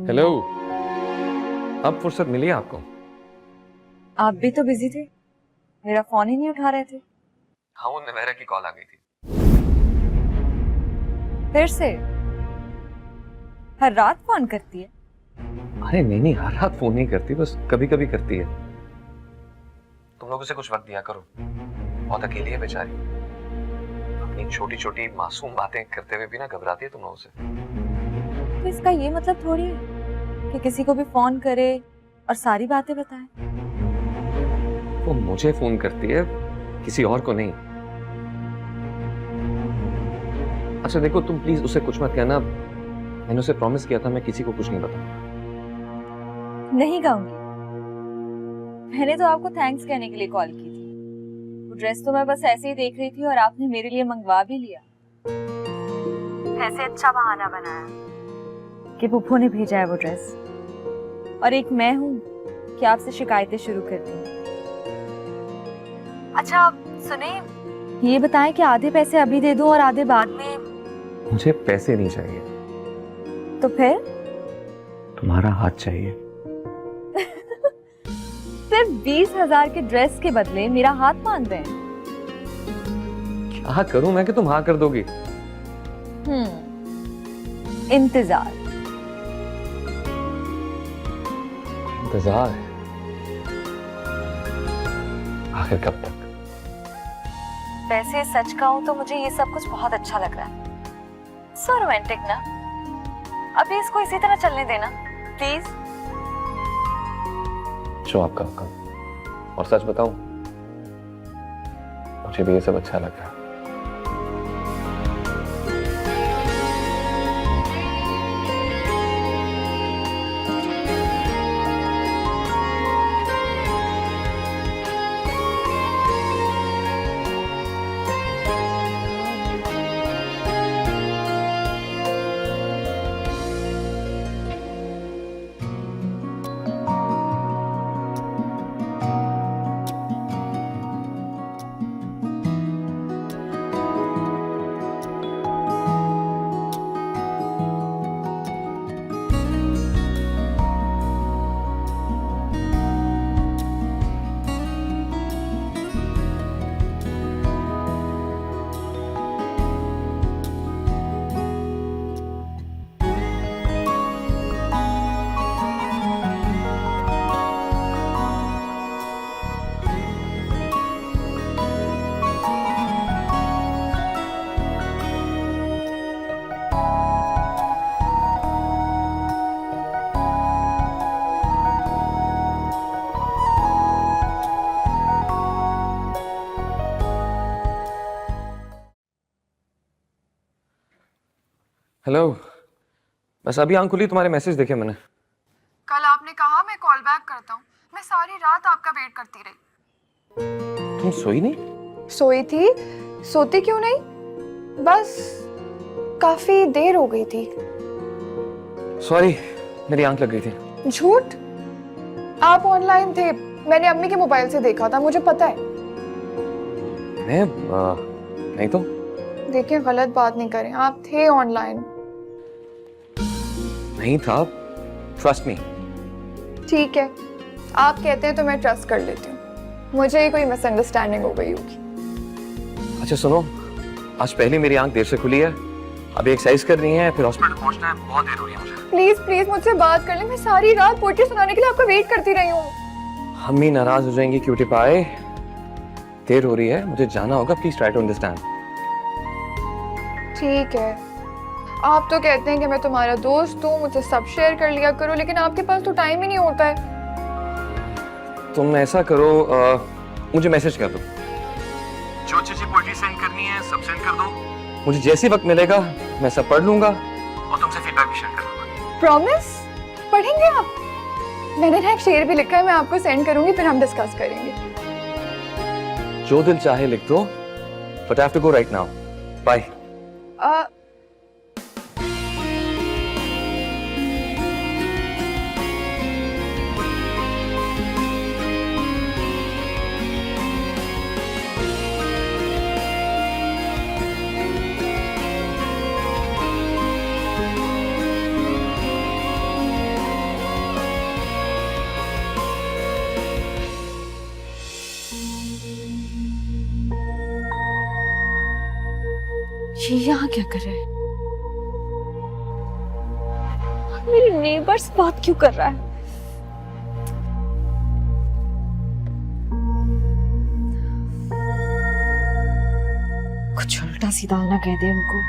Hello. अब फुर्सत मिली आपको? आप भी तो बिजी थे, मेरा फोन ही नहीं उठा रहे थे। हाँ, वो नवेरा की कॉल आ गई थी। फिर से हर रात फोन करती है? अरे नहीं, हर रात फोन नहीं करती, बस कभी कभी करती है। तुम लोग उसे कुछ वक्त दिया करो, बहुत अकेली है बेचारी। अपनी छोटी छोटी मासूम बातें करते हुए भी ना घबराती है तुम लोगों से। तो इसका ये मतलब थोड़ी है कि किसी को भी फोन करे और सारी बातें बताए। वो मुझे फोन करती है, किसी और को नहीं। अच्छा देखो, तुम प्लीज उसे कुछ मत कहना। मैंने उसे प्रॉमिस किया था मैं किसी को कुछ नहीं बताऊंगा। नहीं कहूंगी। मैंने तो आपको थैंक्स कहने के लिए कॉल की थी। वो ड्रेस तो मैं बस ऐसे ही देख रही थी और आपने मेरे लिए मंगवा भी लिया। ऐसे अच्छा बहाना बनाया कि पुप्पो ने भेजा है वो ड्रेस, और एक मैं हूँ कि आपसे शिकायतें शुरू कर दी। अच्छा सुने, ये बताएं कि आधे पैसे अभी दे दूं और आधे बाद में? मुझे पैसे नहीं चाहिए, तो फिर? तुम्हारा हाथ चाहिए। सिर्फ 20,000 के ड्रेस के बदले मेरा हाथ मांग रहे हैं? क्या करूं मैं कि तुम हाँ कर दोगी? इंतजार। इंतजार है? आखिर कब तक? वैसे सच कहूं तो मुझे ये सब कुछ बहुत अच्छा लग रहा है। सो रोमांटिक ना। अभी इसको इसी तरह चलने देना प्लीज। जो आपका हुक्म। और सच बताऊं, मुझे भी ये सब अच्छा लग रहा है। हेलो, बस अभी आंख खुली, तुम्हारे मैसेज देखे मैंने। कल आपने कहा मैं कॉल बैक करता हूँ। मैं सारी रात आपका वेट करती रही। तुम सोई नहीं? सोई थी। सोती क्यों नहीं, बस काफी देर हो गई थी। सॉरी, मेरी आंख लग गई थी। झूठ। आप ऑनलाइन थे, मैंने अम्मी के मोबाइल से देखा था, मुझे पता है। मैं नहीं तो। देखिए गलत बात नहीं करें, आप थे ऑनलाइन। नहीं था, ट्रस्ट मी। ठीक है, आप कहते हैं तो मैं ट्रस्ट कर लेती हूँ। मुझे ही कोई मिसअंडरस्टैंडिंग हो गई होगी। अच्छा सुनो, आज पहले मेरी आंख देर से खुली है, अभी एक्सरसाइज करनी है, फिर हॉस्पिटल पहुंचना है, बहुत देर हो रही है मुझे। प्लीज प्लीज मुझसे बात कर लें, मैं सारी रात पोएट्री सुनाने के लिए आपका वेट करती रही हूँ। अम्मी नाराज हो जाएंगी क्यूटी पाए। देर हो रही है, मुझे जाना होगा, प्लीज ट्राई टू अंडरस्टैंड। ठीक है, आप तो कहते हैं कि मैं तुम्हारा दोस्त हूँ, मुझसे सब शेयर कर लिया करो, लेकिन आपके पास तो टाइम ही नहीं होता है। तुम ऐसा करो, मुझे मैसेज कर दो, जो अच्छी अच्छी पोएट्री सेंड करनी है सब सेंड कर दो। मुझे जैसे वक्त मिलेगा मैं सब पढ़ लूंगा और तुमसे फीडबैक भी शेयर कर दूंगा। प्रॉमिस? पढ़ेंगे आप? मैंने ना एक शेर भी लिखा है, मैं आपको सेंड करूंगी, फिर हम डिस्कस करेंगे। जो दिल चाहे लिख दो, but I have to go right now. Bye. ये यहाँ क्या कर रहा है? मेरी नेबर्स बात क्यों कर रहा है? कुछ उल्टा सीधा ना कह दे उनको।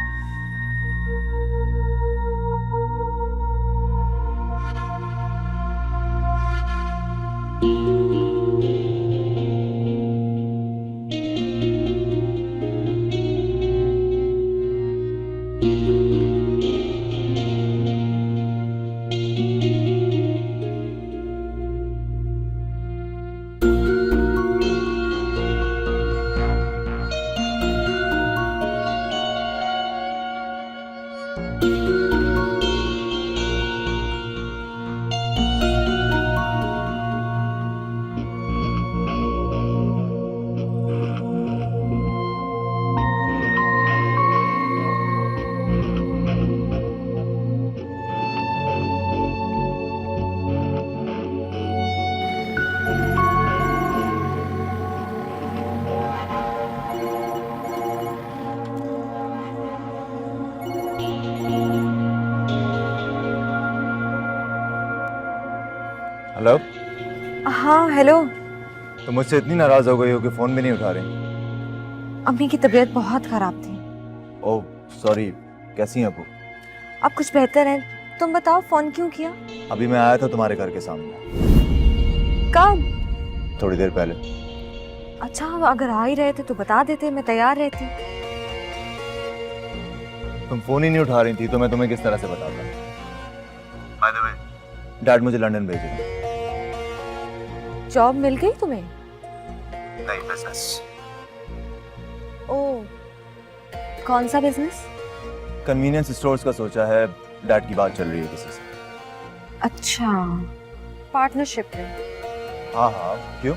हेलो। हाँ हेलो। तो मुझसे इतनी नाराज हो गई हो कि फोन भी नहीं उठा रही? अम्मी की तबीयत बहुत खराब थी। ओह सॉरी, कैसी हैं अबू? अब कुछ बेहतर है। तुम बताओ फोन क्यों किया? अभी मैं आया था तुम्हारे घर के सामने, कब? थोड़ी देर पहले। अच्छा अगर आ ही रहे थे तो बता देते, मैं तैयार रहती। तुम फोन ही नहीं उठा रही थी तो मैं तुम्हें किस तरह से बताता? बाय द वे, डैड मुझे लंदन भेजे। जॉब मिल गई तुम्हें? नहीं, बिजनेस। ओह, कौन सा बिजनेस? कन्वीनियंस स्टोर्स का सोचा है, डैड की बात चल रही है किसी से। अच्छा, पार्टनरशिप में? हाँ हाँ, क्यों?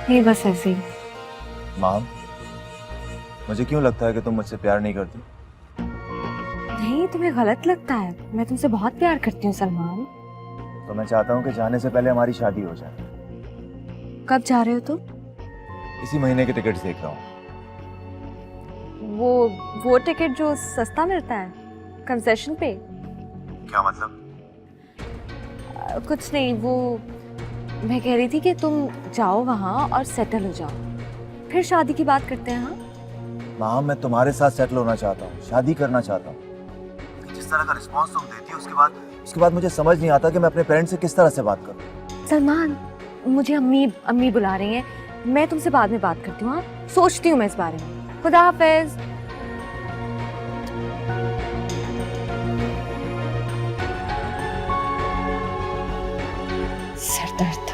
नहीं बस ऐसे ही। माम, मुझे क्यों लगता है कि तुम मुझसे प्यार नहीं करती? नहीं तुम्हें गलत लगता है, मैं तुमसे बहुत प्यार करती हूँ सलमान। तो मैं चाहता हूँ कि जाने से पहले हमारी शादी हो जाए। कब जा रहे हो तुम? इसी महीने के टिकट्स देख रहा हूँ। वो टिकट जो सस्ता मिलता है कंसेशन पे? क्या मतलब? कुछ नहीं, वो मैं कह रही थी कि तुम जाओ वहाँ और सेटल हो जाओ, फिर शादी की बात करते हैं। हाँ माम, मैं तुम्हारे साथ सेटल होना चाहता हूँ, शादी करना चाहता हूँ। जिस तरह का रिस्पॉन्स तुम देती हो उसके बाद मुझे समझ नहीं आता कि मैं अपने पेरेंट्स से किस तरह से बात करूँ। सलमान, मुझे अम्मी बुला रही हैं, मैं तुमसे बाद में बात करती हूँ। हाँ सोचती हूँ मैं इस बारे में। खुदा हाफिज। सर दर्द।